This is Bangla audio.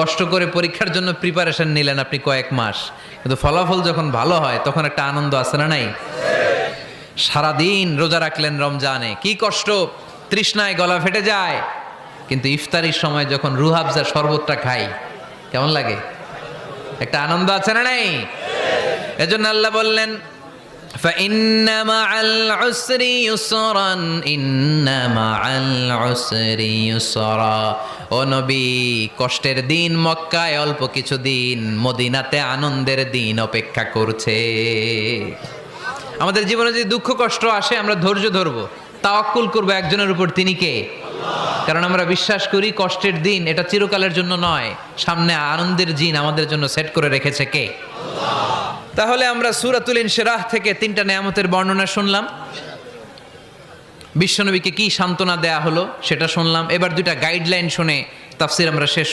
কষ্ট করে পরীক্ষার জন্য প্রিপারেশন নিলেন আপনি কয়েক মাস, কিন্তু ফলাফল যখন ভালো হয় তখন একটা আনন্দ আছে না নাই? সারাদিন রোজা রাখলেন রমজানে, কি কষ্ট, তৃষ্ণায় গলা ফেটে যায়, কিন্তু ইফতারির সময় যখন রুহাবজা শরবতটা খাই কেমন লাগে? একটা আনন্দ আছে না নাই? এজন্য আল্লাহ বললেন فإن مع العسر يسرا إن مع العسر يسرا। ও নবী, কষ্টের দিন মক্কায় অল্প কিছু দিন, মদিনাতে আনন্দের দিন অপেক্ষা করছে। আমাদের জীবনে যদি দুঃখ কষ্ট আসে আমরা ধৈর্য ধরবো, তাওয়াক্কুল করবো একজনের উপর, তিনি কে? কারণ আমরা বিশ্বাস করি কষ্টের দিন এটা চিরকালের জন্য নয়, সামনে আনন্দের দিন আমাদের জন্য সেট করে রেখেছে কে? তাহলে আমরা সূরাতুল ইনশিরাহ থেকে 3টা নেয়ামতের বর্ণনা শুনলাম, বিশ্বনবীকে কি সান্ত্বনা দেয়া হলো সেটা শুনলাম। এবার 2টা গাইডলাইন শুনে তাফসীর আমরা শেষ